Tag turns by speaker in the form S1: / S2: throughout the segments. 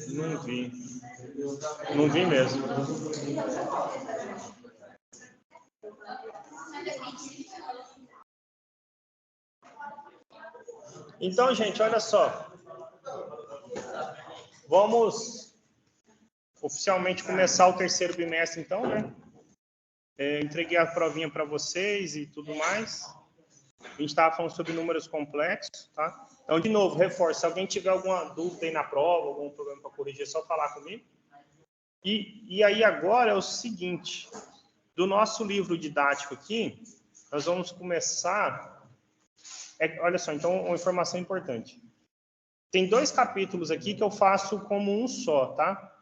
S1: Não vi. Não vi mesmo. Então, gente, olha só. Vamos oficialmente começar o terceiro bimestre, então, né? Entreguei a provinha para vocês e tudo mais. A gente estava falando sobre números complexos, tá? Então, de novo, reforço. Se alguém tiver alguma dúvida aí na prova, algum problema para corrigir, é só falar comigo. E aí agora é o seguinte, do nosso livro didático aqui, nós vamos começar... olha só, então, uma informação importante. Tem 2 capítulos aqui que eu faço como um só, tá?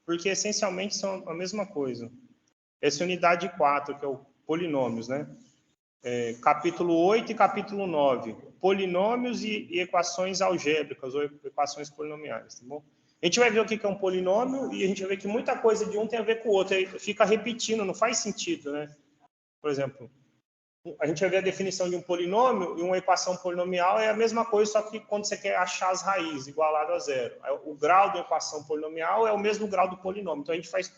S1: Porque essencialmente são a mesma coisa. Essa unidade 4, que é o polinômios, né? Capítulo 8 e capítulo 9, polinômios e equações algébricas, ou equações polinomiais, tá bom? A gente vai ver o que é um polinômio e a gente vai ver que muita coisa de um tem a ver com o outro, aí fica repetindo, não faz sentido, né? Por exemplo, a gente vai ver a definição de um polinômio e uma equação polinomial é a mesma coisa, só que quando você quer achar as raízes, igualado a zero. O grau da equação polinomial é o mesmo grau do polinômio, então a gente faz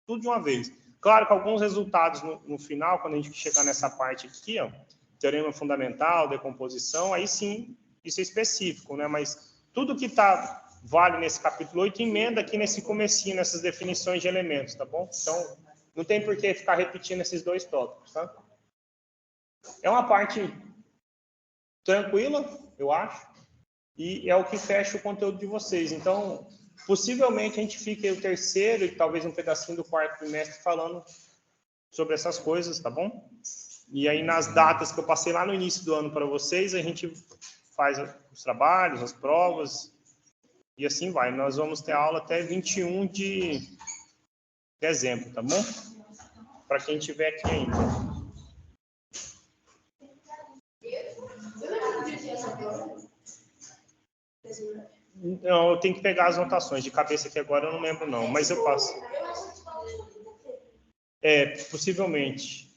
S1: tudo de uma vez. Claro que alguns resultados no final, quando a gente chegar nessa parte aqui, ó, teorema fundamental, decomposição, aí sim, isso é específico, né? Mas tudo que vale nesse capítulo 8, emenda aqui nesse comecinho, nessas definições de elementos, tá bom? Então, não tem por que ficar repetindo esses 2 tópicos, tá? É uma parte tranquila, eu acho, e é o que fecha o conteúdo de vocês. Então, possivelmente a gente fique o terceiro e talvez um pedacinho do 4º trimestre falando sobre essas coisas, tá bom? E aí nas datas que eu passei lá no início do ano para vocês, a gente faz os trabalhos, as provas e assim vai. Nós vamos ter aula até 21 de dezembro, tá bom? Para quem estiver aqui ainda. Não, eu tenho que pegar as anotações. De cabeça aqui agora eu não lembro não, mas eu passo. Possivelmente.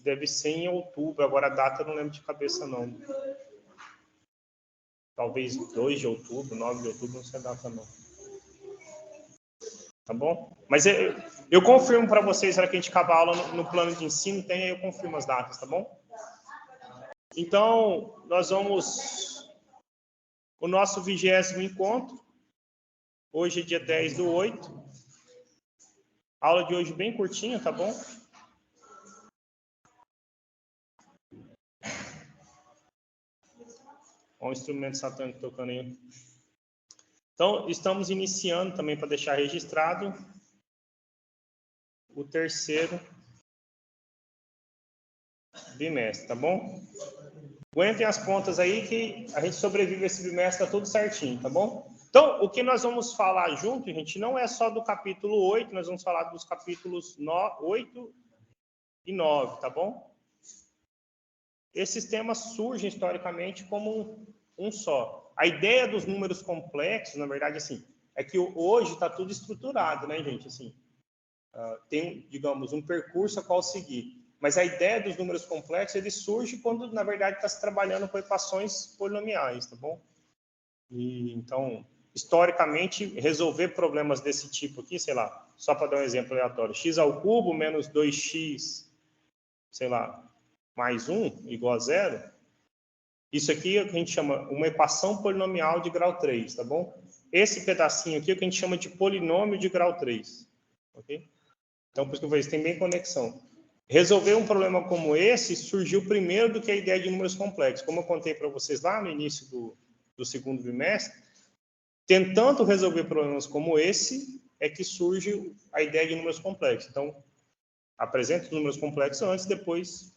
S1: Deve ser em outubro. Agora a data eu não lembro de cabeça não. Talvez 2 de outubro, 9 de outubro, não sei a data não. Tá bom? Mas eu confirmo para vocês, na hora que a gente acabar a aula no plano de ensino, aí eu confirmo as datas, tá bom? Então, nós vamos... O nosso 20º encontro. Hoje é dia 10/8. A aula de hoje bem curtinha, tá bom? Olha o instrumento satânico tocando aí. Então, estamos iniciando também para deixar registrado o terceiro bimestre, tá bom? Aguentem as pontas aí que a gente sobrevive esse bimestre, tá tudo certinho, tá bom? Então, o que nós vamos falar junto, gente, não é só do capítulo 8, nós vamos falar dos capítulos 8 e 9, tá bom? Esses temas surgem historicamente como um só. A ideia dos números complexos, na verdade, assim, é que hoje está tudo estruturado, né, gente? Assim, tem, digamos, um percurso a qual seguir. Mas a ideia dos números complexos, ele surge quando, na verdade, está se trabalhando com equações polinomiais, tá bom? Então, historicamente, resolver problemas desse tipo aqui, sei lá, só para dar um exemplo aleatório, x² menos 2x, sei lá, mais 1 igual a 0, isso aqui é o que a gente chama uma equação polinomial de grau 3, tá bom? Esse pedacinho aqui é o que a gente chama de polinômio de grau 3, ok? Então, por isso que eu falei, tem bem conexão. Resolver um problema como esse surgiu primeiro do que a ideia de números complexos. Como eu contei para vocês lá no início do segundo bimestre, tentando resolver problemas como esse, é que surge a ideia de números complexos. Então, apresenta os números complexos antes, depois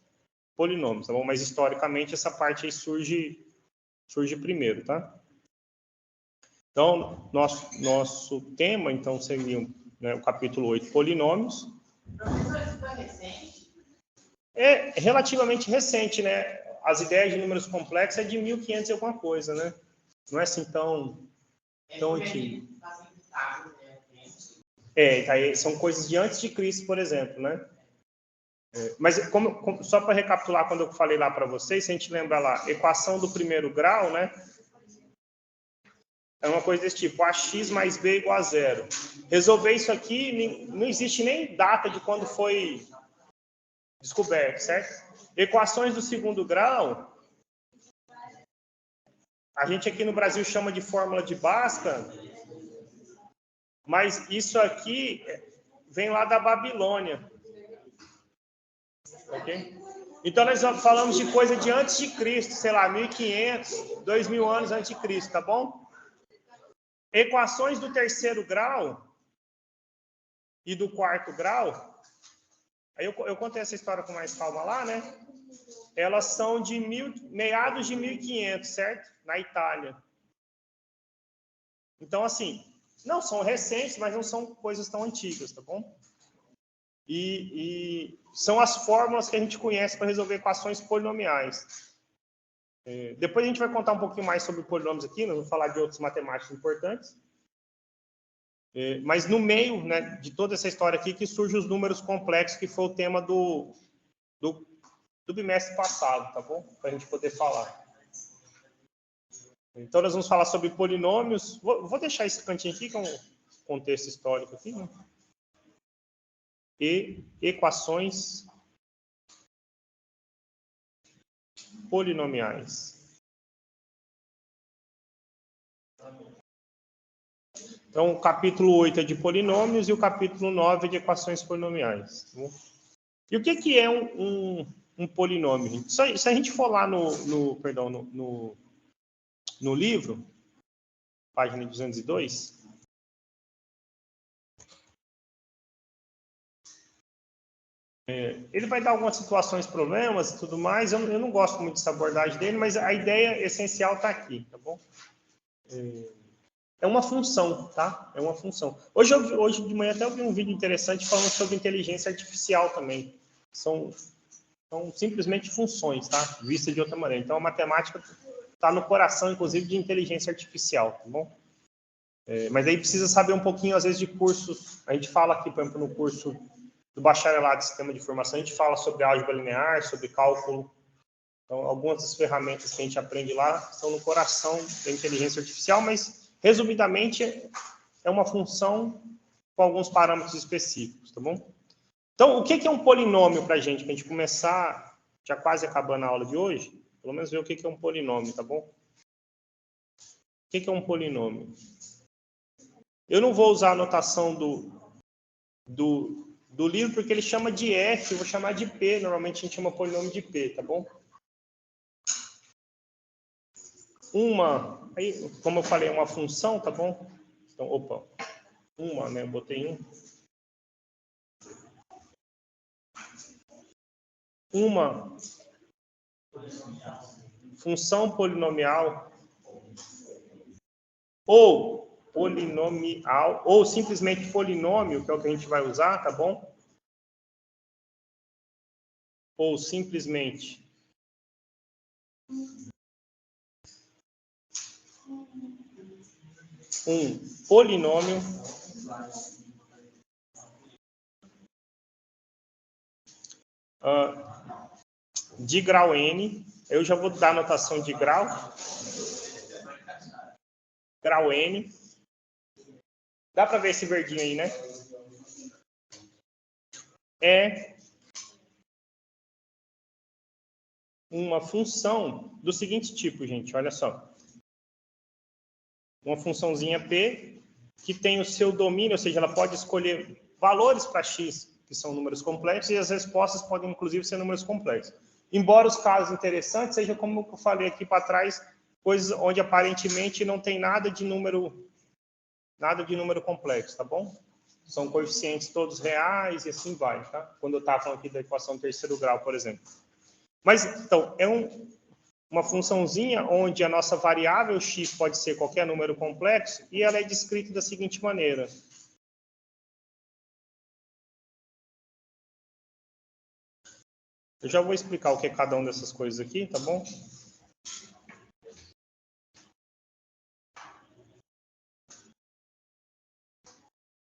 S1: polinômios, tá bom? Mas, historicamente, essa parte aí surge primeiro, tá? Então, nosso tema, então, seria, né, o capítulo 8, polinômios.
S2: Professor, isso foi recente?
S1: É relativamente recente, né? As ideias de números complexos é de 1500 e alguma coisa, né? Não é assim tão antigo. Aí são coisas de antes de Cristo, por exemplo, né? Mas só para recapitular, quando eu falei lá para vocês, se a gente lembra lá, equação do primeiro grau, né? É uma coisa desse tipo, ax mais b igual a zero. Resolver isso aqui, não existe nem data de quando foi descoberto, certo? Equações do segundo grau, a gente aqui no Brasil chama de fórmula de Bhaskara, mas isso aqui vem lá da Babilônia. Ok? Então, nós falamos de coisa de antes de Cristo, sei lá, 1500, 2000 anos antes de Cristo, tá bom? Equações do terceiro grau e do quarto grau, aí eu contei essa história com mais calma lá, né? Elas são de meados de 1500, certo? Na Itália. Então, assim, não são recentes, mas não são coisas tão antigas, tá bom? E são as fórmulas que a gente conhece para resolver equações polinomiais. Depois a gente vai contar um pouquinho mais sobre polinômios aqui, nós vamos falar de outros matemáticos importantes. Mas no meio, né, de toda essa história aqui que surgem os números complexos, que foi o tema do bimestre passado, tá bom? Para a gente poder falar. Então, nós vamos falar sobre polinômios. Vou deixar esse cantinho aqui, que é um contexto histórico aqui, né? E equações polinomiais. Então, o capítulo 8 é de polinômios e o capítulo 9 é de equações polinomiais. Tá bom? E o que é um polinômio, gente? Se a gente for lá no livro, página 202, ele vai dar algumas situações, problemas e tudo mais. Eu não gosto muito dessa abordagem dele, mas a ideia essencial está aqui, tá bom? É uma função, tá? É uma função. Hoje de manhã até eu vi um vídeo interessante falando sobre inteligência artificial também. São simplesmente funções, tá? Vista de outra maneira. Então, a matemática está no coração, inclusive, de inteligência artificial, tá bom? Mas aí precisa saber um pouquinho, às vezes, de cursos. A gente fala aqui, por exemplo, no curso do bacharelado de sistema de informação, a gente fala sobre álgebra linear, sobre cálculo. Então, algumas das ferramentas que a gente aprende lá são no coração da inteligência artificial, mas, resumidamente, é uma função com alguns parâmetros específicos, tá bom? Então, o que é um polinômio para a gente? Para a gente começar, já quase acabando a aula de hoje, pelo menos ver o que é um polinômio, tá bom? O que é um polinômio? Eu não vou usar a notação do livro, porque ele chama de F, eu vou chamar de P. Normalmente a gente chama polinômio de P, tá bom? Aí, como eu falei, é uma função, tá bom? Então, né? Eu botei uma função polinomial ou polinomial, ou simplesmente polinômio, que é o que a gente vai usar, tá bom? Ou simplesmente um polinômio de grau n. Eu já vou dar a notação de grau. Grau n. Dá para ver esse verdinho aí, né? É uma função do seguinte tipo, gente. Olha só. Uma funçãozinha p que tem o seu domínio, ou seja, ela pode escolher valores para x, que são números complexos, e as respostas podem, inclusive, ser números complexos. Embora os casos interessantes sejam, como eu falei aqui para trás, coisas onde aparentemente não tem nada de número complexo, tá bom? São coeficientes todos reais e assim vai, tá? Quando eu estava falando aqui da equação terceiro grau, por exemplo. Mas, então, é uma funçãozinha onde a nossa variável x pode ser qualquer número complexo e ela é descrita da seguinte maneira. Eu já vou explicar o que é cada uma dessas coisas aqui, tá bom?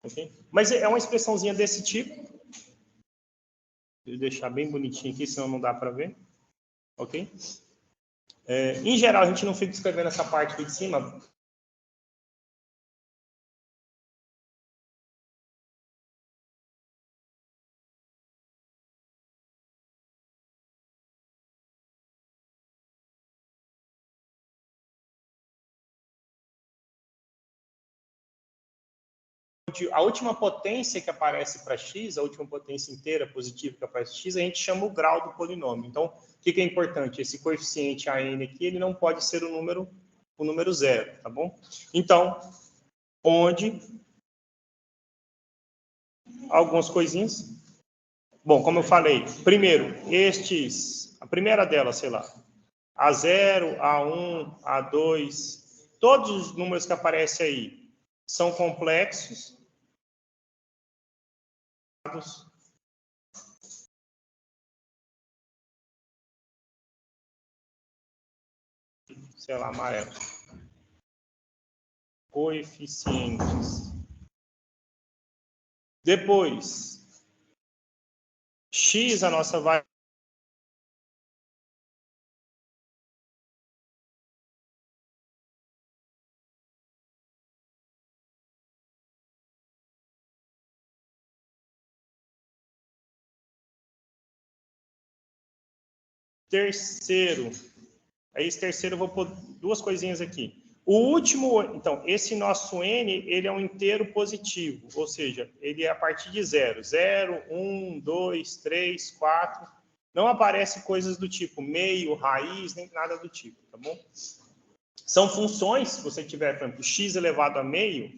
S1: Okay? Mas é uma expressãozinha desse tipo. eu deixar bem bonitinho aqui, senão não dá para ver. Ok? Em geral, a gente não fica escrevendo essa parte aqui de cima. A última potência que aparece para x, a última potência inteira positiva que aparece para x, a gente chama o grau do polinômio. Então, o que é importante? Esse coeficiente AN aqui, ele não pode ser o número zero, tá bom? Então, onde algumas coisinhas. Bom, como eu falei, primeiro, a primeira delas, sei lá, A0, A1, A2, todos os números que aparecem aí são complexos. Sei lá, amarelo. Coeficientes. Depois, x, a nossa variável. Terceiro, esse terceiro eu vou pôr duas coisinhas aqui. O último, então, esse nosso n, ele é um inteiro positivo, ou seja, ele é a partir de 0. 0, 1, 2, 3, 4. Não aparece coisas do tipo meio, raiz, nem nada do tipo, tá bom? São funções, se você tiver, por exemplo, x elevado a meio,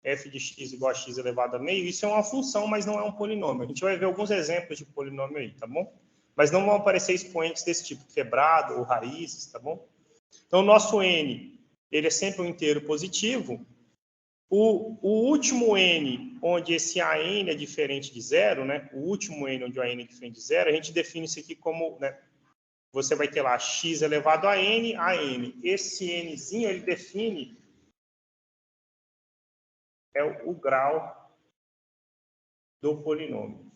S1: f de x igual a x elevado a meio, isso é uma função, mas não é um polinômio. A gente vai ver alguns exemplos de polinômio aí, tá bom? Mas não vão aparecer expoentes desse tipo, quebrado ou raízes, tá bom? Então, o nosso n, ele é sempre um inteiro positivo. O último n, onde esse AN é diferente de zero, né? O último n, onde o AN é diferente de zero, a gente define isso aqui como, né? Você vai ter lá x elevado a n, AN. Esse nzinho, ele define o grau do polinômio.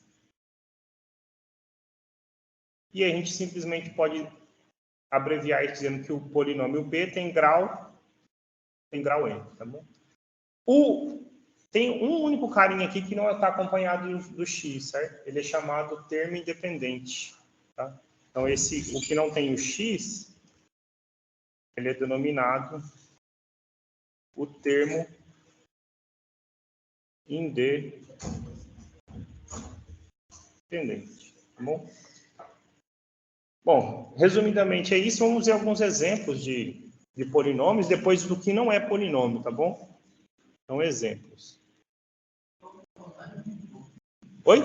S1: E a gente simplesmente pode abreviar isso dizendo que o polinômio b tem grau n, tá bom? Tem um único carinha aqui que não está acompanhado do x, certo? Ele é chamado termo independente, tá? Então, o que não tem o x, ele é denominado o termo independente, tá bom? Bom, resumidamente é isso. Vamos ver alguns exemplos de polinômios, depois do que não é polinômio, tá bom? Então, exemplos. Oi?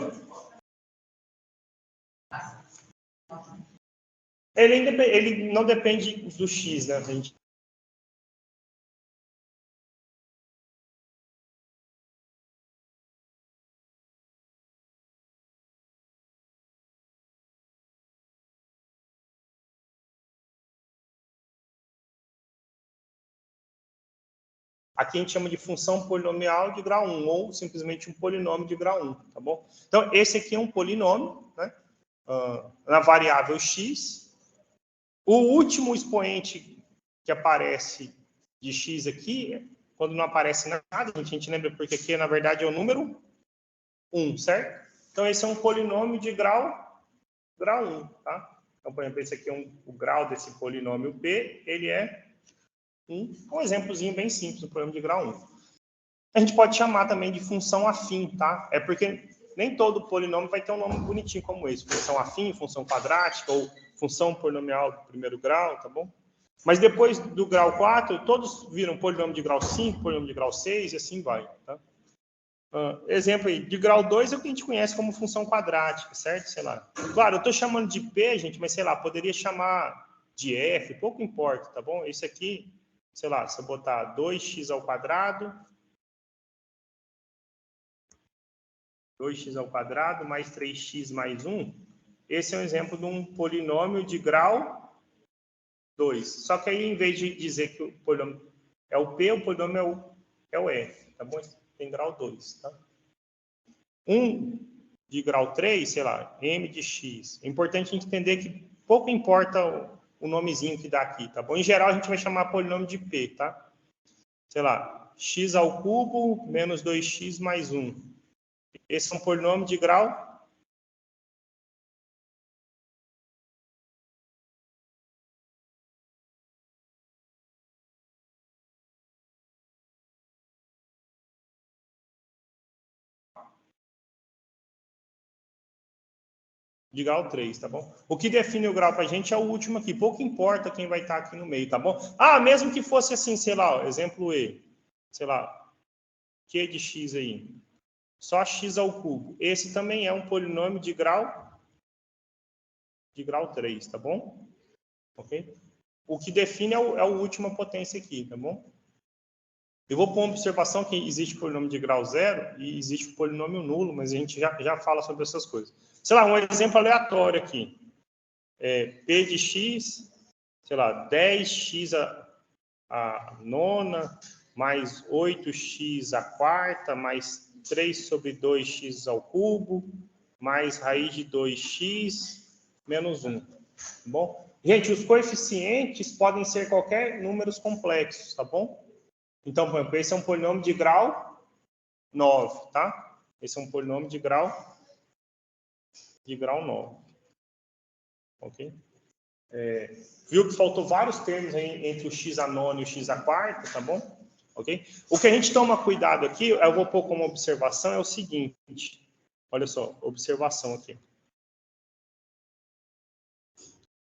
S1: Ele não depende do x, né? Aqui a gente chama de função polinomial de grau 1, ou simplesmente um polinômio de grau 1, tá bom? Então, esse aqui é um polinômio, né? Na variável x. O último expoente que aparece de x aqui, quando não aparece nada, a gente lembra porque aqui, na verdade, é o número 1, certo? Então, esse é um polinômio de grau 1, tá? Então, por exemplo, esse aqui é o grau desse polinômio p, ele é um exemplozinho bem simples, um polinômio de grau 1. A gente pode chamar também de função afim, tá? É porque nem todo polinômio vai ter um nome bonitinho como esse. Função afim, função quadrática ou função polinomial do primeiro grau, tá bom? Mas depois do grau 4, todos viram polinômio de grau 5, polinômio de grau 6 e assim vai, tá? Exemplo aí, de grau 2 é o que a gente conhece como função quadrática, certo? Sei lá. Claro, eu estou chamando de P, gente, mas sei lá, poderia chamar de F, pouco importa, tá bom? Esse aqui, sei lá, se eu botar 2x ao quadrado, 2x ao quadrado mais 3x mais 1, esse é um exemplo de um polinômio de grau 2. Só que aí, em vez de dizer que o polinômio é o P, o polinômio é o F, tá bom? Tem grau 2, tá? de grau 3, sei lá, m de x. É importante a gente entender que pouco importa o nomezinho que dá aqui, tá bom? Em geral, a gente vai chamar polinômio de P, tá? Sei lá, x ao cubo menos 2x mais 1. Esse é um polinômio de grau de grau 3, tá bom? O que define o grau para a gente é o último aqui. Pouco importa quem vai estar aqui no meio, tá bom? Ah, mesmo que fosse assim, sei lá, ó, exemplo E. Sei lá, Q de x aí. Só x ao cubo. Esse também é um polinômio de grau 3, tá bom? Ok? O que define é o última potência aqui, tá bom? Eu vou pôr uma observação que existe polinômio de grau 0 e existe o polinômio nulo, mas a gente já fala sobre essas coisas. Sei lá, um exemplo aleatório aqui. P de x, sei lá, 10x a nona, mais 8x a quarta, mais 3 sobre 2x ao cubo, mais raiz de 2x, menos 1. Tá bom? Gente, os coeficientes podem ser qualquer números complexos, tá bom? Então, por exemplo, esse é um polinômio de grau 9, tá? Esse é um polinômio de grau 9. Ok? Viu que faltou vários termos aí entre o x a nona e o x a quarta, tá bom? Ok? O que a gente toma cuidado aqui, eu vou pôr como observação, é o seguinte. Olha só, observação aqui.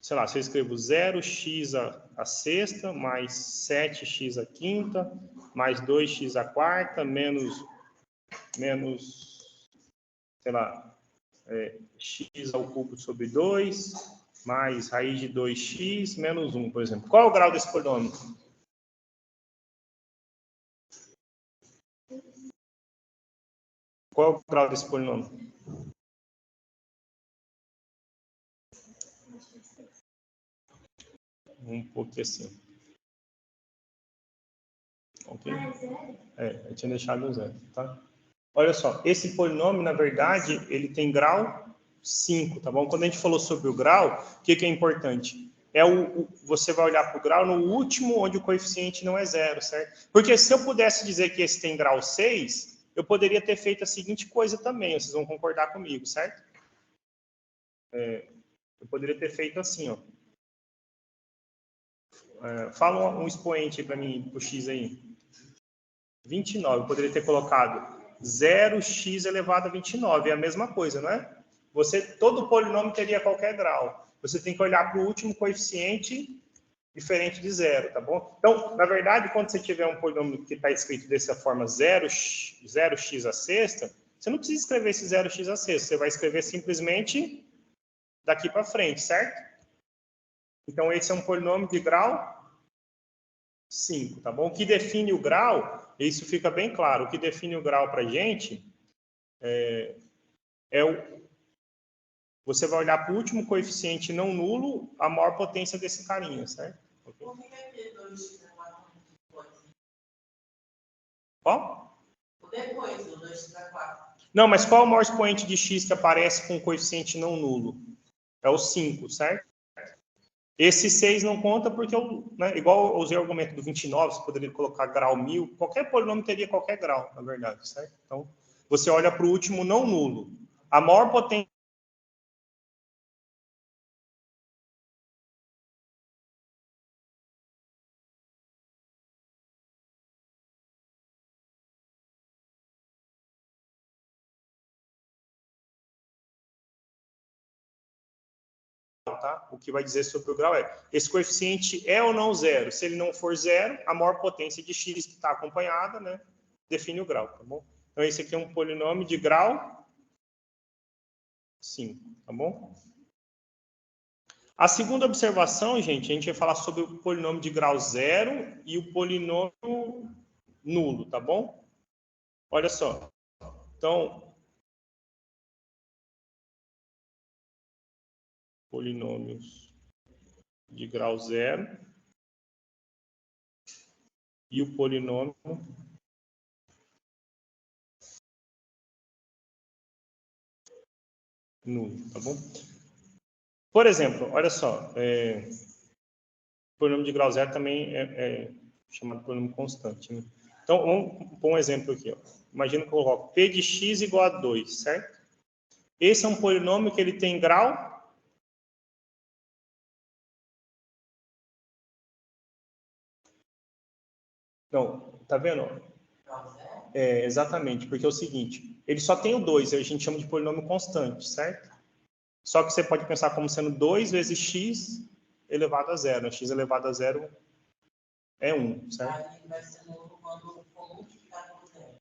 S1: Sei lá, se eu escrevo 0x a sexta, mais 7x a quinta, mais 2x a quarta, menos sei lá, x ao cubo sobre 2, mais raiz de 2x, menos 1, por exemplo. Qual é o grau desse polinômio? Qual é o grau desse polinômio? Um pouco assim. Ok? Eu tinha deixado o zero, tá? Olha só, esse polinômio, na verdade, ele tem grau 5, tá bom? Quando a gente falou sobre o grau, o que é importante? Você vai olhar para o grau no último, onde o coeficiente não é zero, certo? Porque se eu pudesse dizer que esse tem grau 6, eu poderia ter feito a seguinte coisa também, vocês vão concordar comigo, certo? Eu poderia ter feito assim, ó. Fala um expoente para mim, pro x aí. 29. Eu poderia ter colocado 0x elevado a 29. É a mesma coisa, não é? Todo polinômio teria qualquer grau. Você tem que olhar para o último coeficiente diferente de zero, tá bom? Então, na verdade, quando você tiver um polinômio que está escrito dessa forma 0x a sexta, você não precisa escrever esse 0x a sexta. Você vai escrever simplesmente daqui para frente, certo? Então, esse é um polinômio de grau 5, tá bom? O que define o grau, isso fica bem claro, o que define o grau para a gente você vai olhar para o último coeficiente não nulo, a maior potência desse carinha, certo? Okay.
S2: Por que é 2x a 4 depois?
S1: Qual?
S2: Depois do 2x a 4.
S1: Não, mas qual é o maior expoente de x que aparece com coeficiente não nulo? É o 5, certo? Esse 6 não conta porque, igual eu usei o argumento do 29, você poderia colocar grau 1000, qualquer polinômio teria qualquer grau, na verdade, certo? Então, você olha para o último não nulo. A maior potência tá? O que vai dizer sobre o grau é, esse coeficiente é ou não zero? Se ele não for zero, a maior potência de x que está acompanhada, né, define o grau, tá bom? Então, esse aqui é um polinômio de grau 5, tá bom? A segunda observação, gente, a gente vai falar sobre o polinômio de grau 0 e o polinômio nulo, tá bom? Olha só. Então, polinômios de grau 0 e o polinômio nulo, tá bom? Por exemplo, olha só, polinômio de grau zero também é chamado de polinômio constante, né? Então, vamos pôr um exemplo aqui, ó. Imagina que eu coloco p de x igual a 2, certo? Esse é um polinômio que ele tem grau... Não, tá vendo? Exatamente, porque é o seguinte, ele só tem o 2, a gente chama de polinômio constante, certo? Só que você pode pensar como sendo 2 vezes x elevado a 0. X elevado a 0 é 1, certo?
S2: Aí vai ser nulo quando for multiplicar por zero.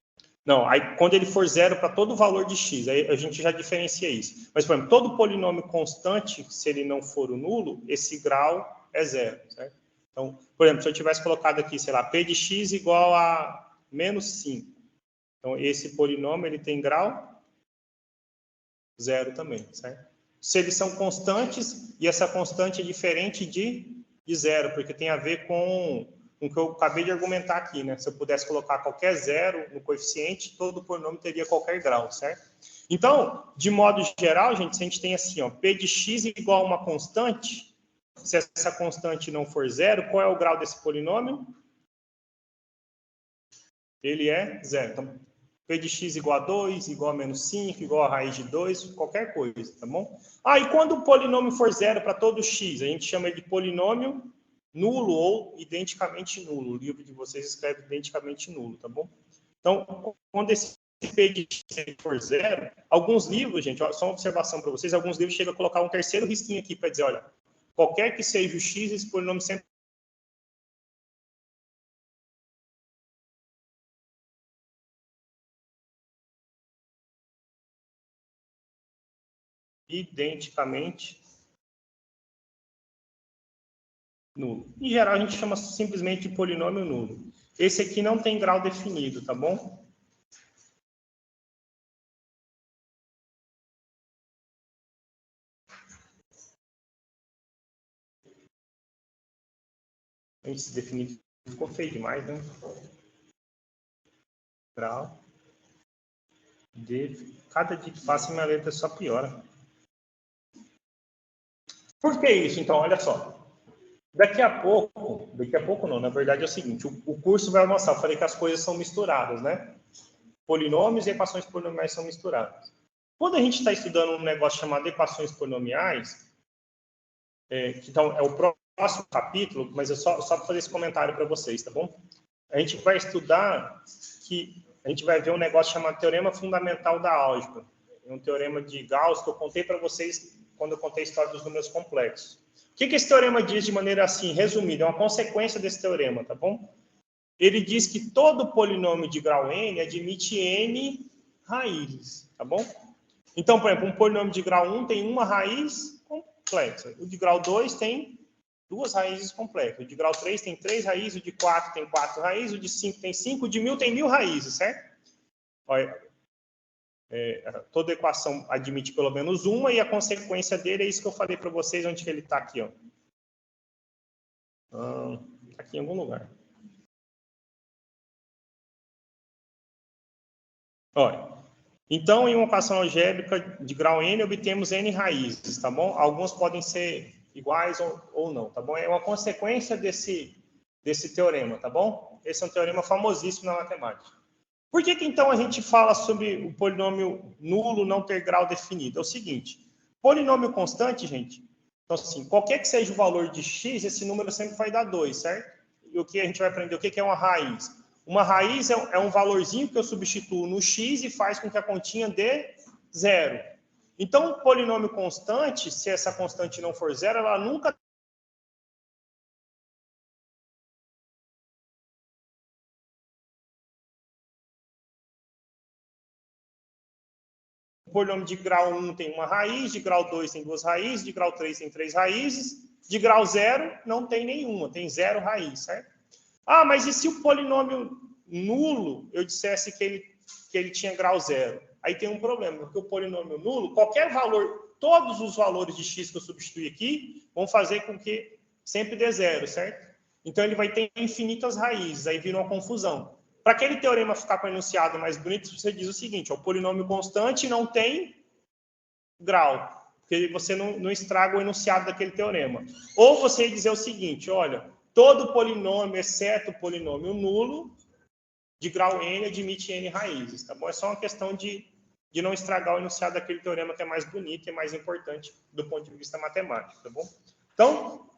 S1: Não, aí quando ele for zero para todo o valor de x, aí a gente já diferencia isso. Mas, por exemplo, todo polinômio constante, se ele não for o nulo, esse grau é zero, certo? Então, por exemplo, se eu tivesse colocado aqui, sei lá, p de x igual a menos 5. Então, esse polinômio, ele tem grau zero também, certo? Se eles são constantes, e essa constante é diferente de zero, porque tem a ver com o que eu acabei de argumentar aqui, né? Se eu pudesse colocar qualquer zero no coeficiente, todo polinômio teria qualquer grau, certo? Então, de modo geral, gente, se a gente tem assim, ó, p de x igual a uma constante, se essa constante não for zero, qual é o grau desse polinômio? Ele é zero. Então, p de x igual a 2, igual a menos 5, igual a raiz de 2, qualquer coisa, tá bom? E quando o polinômio for zero para todo x, a gente chama ele de polinômio nulo ou identicamente nulo. O livro de vocês escreve identicamente nulo, tá bom? Então, quando esse p de x for zero, alguns livros, gente, só uma observação para vocês, alguns livros chegam a colocar um terceiro risquinho aqui para dizer, olha, qualquer que seja o x, esse polinômio sempre identicamente nulo. Em geral, a gente chama simplesmente de polinômio nulo. Esse aqui não tem grau definido, tá bom? Esse definido ficou feio demais, né? Grau. Cada dia que passa, minha letra só piora. Por que isso? Então, olha só. Daqui a pouco não, na verdade é o seguinte, o curso vai avançar, eu falei que as coisas são misturadas, né? Polinômios e equações polinomiais são misturadas. Quando a gente está estudando um negócio chamado equações polinomiais, então é o próximo capítulo, mas é só para fazer esse comentário para vocês, tá bom? A gente vai estudar a gente vai ver um negócio chamado teorema fundamental da álgebra. É um teorema de Gauss que eu contei para vocês quando eu contei a história dos números complexos. O que esse teorema diz de maneira assim, resumida? É uma consequência desse teorema, tá bom? Ele diz que todo polinômio de grau n admite n raízes, tá bom? Então, por exemplo, um polinômio de grau 1 tem uma raiz complexa. O de grau 2 tem duas raízes complexas. O de grau 3 tem 3 raízes, o de 4 tem 4 raízes, o de 5 tem 5, o de 1000 tem 1000 raízes, certo? Olha, toda equação admite pelo menos uma e a consequência dele é isso que eu falei para vocês, onde que ele está aqui, ó. Aqui em algum lugar. Olha, então, em uma equação algébrica de grau n, obtemos n raízes, tá bom? Algumas podem ser iguais ou não, tá bom? É uma consequência desse teorema, tá bom? Esse é um teorema famosíssimo na matemática. Por que então a gente fala sobre o polinômio nulo não ter grau definido? É o seguinte, polinômio constante, gente, então assim, qualquer que seja o valor de x, esse número sempre vai dar 2, certo? E o que a gente vai aprender? O que é uma raiz? Uma raiz é um valorzinho que eu substituo no x e faz com que a continha dê zero. Então, o polinômio constante, se essa constante não for zero, ela nunca o polinômio de grau 1 tem uma raiz, de grau 2 tem duas raízes, de grau 3 tem 3 raízes, de grau 0 não tem nenhuma, tem 0 raiz, certo? Mas e se o polinômio nulo eu dissesse que ele tinha grau 0? Aí tem um problema, porque o polinômio nulo, qualquer valor, todos os valores de x que eu substituir aqui, vão fazer com que sempre dê 0, certo? Então ele vai ter infinitas raízes, aí vira uma confusão. Para aquele teorema ficar com o enunciado mais bonito, você diz o seguinte, o polinômio constante não tem grau, porque você não estraga o enunciado daquele teorema. Ou você dizer o seguinte, olha, todo polinômio, exceto o polinômio nulo, de grau n, admite n raízes, tá bom? É só uma questão de não estragar o enunciado daquele teorema que é mais bonito e é mais importante do ponto de vista matemático, tá bom? Então,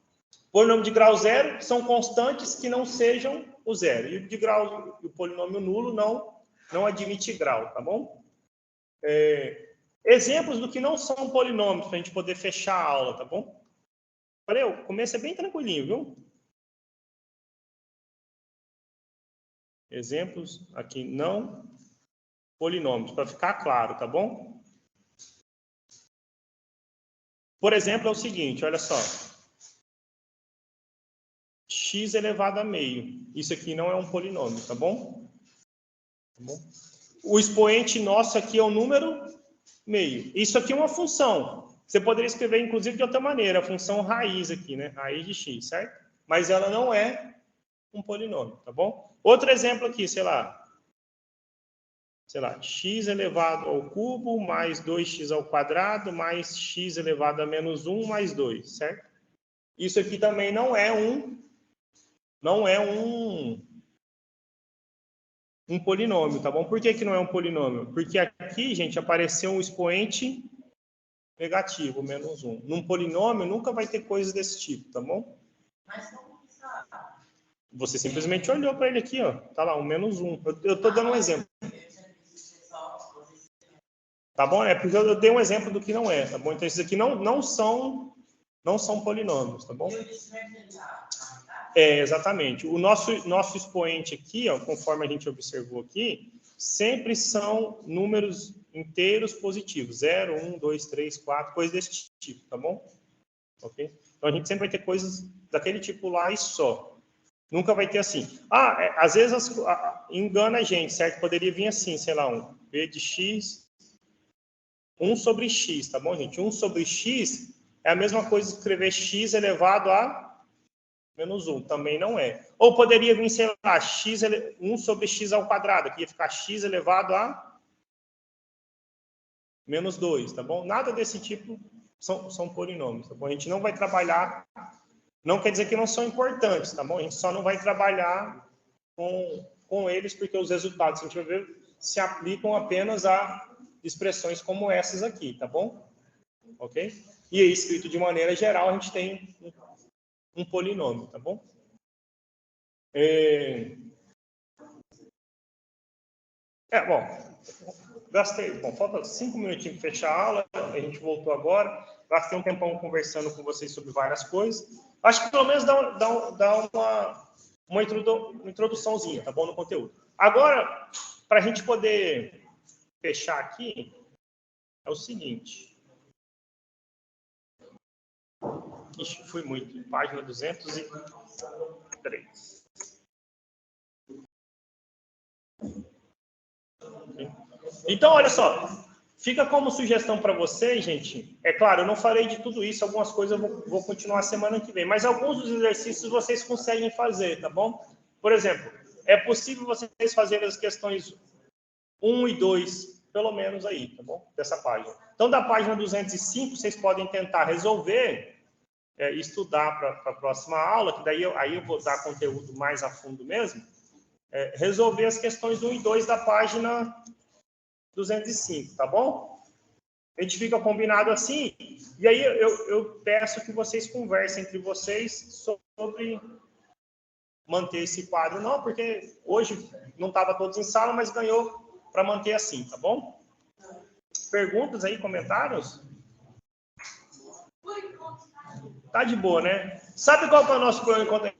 S1: polinômio de grau zero são constantes que não sejam o zero. E o polinômio nulo não admite grau, tá bom? Exemplos do que não são polinômios, para a gente poder fechar a aula, tá bom? Olha, o começo é bem tranquilinho, viu? Exemplos aqui não polinômios, para ficar claro, tá bom? Por exemplo, é o seguinte, olha só. X elevado a meio. Isso aqui não é um polinômio, tá bom? Tá bom? O expoente nosso aqui é o número meio. Isso aqui é uma função. Você poderia escrever, inclusive, de outra maneira. A função raiz aqui, né? Raiz de x, certo? Mas ela não é um polinômio, tá bom? Outro exemplo aqui, sei lá, x elevado ao cubo mais 2x ao quadrado mais x elevado a menos 1 mais 2, certo? Isso aqui também não é um polinômio, tá bom? Por que não é um polinômio? Porque aqui, gente, apareceu um expoente negativo, menos 1. Num polinômio, nunca vai ter coisas desse tipo, tá bom?
S2: Mas como que sabe?
S1: Você simplesmente olhou para ele aqui, ó. Tá lá, um menos 1. Eu tô dando um exemplo. Tá bom? É porque eu dei um exemplo do que não é, tá bom? Então, esses aqui não são polinômios, tá bom? Exatamente. O nosso expoente aqui, ó, conforme a gente observou aqui, sempre são números inteiros positivos. 0, 1, 2, 3, 4, coisas desse tipo, tá bom? Ok? Então, a gente sempre vai ter coisas daquele tipo lá e só. Nunca vai ter assim. Às vezes engana a gente, certo? Poderia vir assim, sei lá, um v de x, 1 sobre x, tá bom, gente? 1 sobre x é a mesma coisa que escrever x elevado a menos 1. Também não é. Ou poderia vir, sei lá, 1 sobre x ao quadrado, que ia ficar x elevado a menos 2, tá bom? Nada desse tipo são polinômios, tá bom? A gente não vai trabalhar, não quer dizer que não são importantes, tá bom? A gente só não vai trabalhar com eles, porque os resultados, a gente vai ver, se aplicam apenas a expressões como essas aqui, tá bom? Ok? E aí, escrito de maneira geral, a gente tem um polinômio, tá bom? Bom, gastei, falta 5 minutinhos para fechar a aula, a gente voltou agora, gastei um tempão conversando com vocês sobre várias coisas. Acho que pelo menos dá uma introduçãozinha, tá bom, no conteúdo. Agora, para a gente poder fechar aqui, é o seguinte. Ixi, fui muito. Página 203. Então, olha só. Fica como sugestão para vocês, gente. É claro, eu não falei de tudo isso. Algumas coisas eu vou continuar semana que vem. Mas alguns dos exercícios vocês conseguem fazer, tá bom? Por exemplo, é possível vocês fazerem as questões 1 e 2, pelo menos aí, tá bom? Dessa página. Então, da página 205, vocês podem tentar resolver, estudar para a próxima aula, que daí aí eu vou dar conteúdo mais a fundo mesmo, resolver as questões 1 e 2 da página 205, tá bom? A gente fica combinado assim, e aí eu peço que vocês conversem entre vocês sobre manter esse quadro, não, porque hoje não estava todos em sala, mas ganhou para manter assim, tá bom? Perguntas aí, comentários? Tá de boa, né? Sabe qual que é o nosso problema enquanto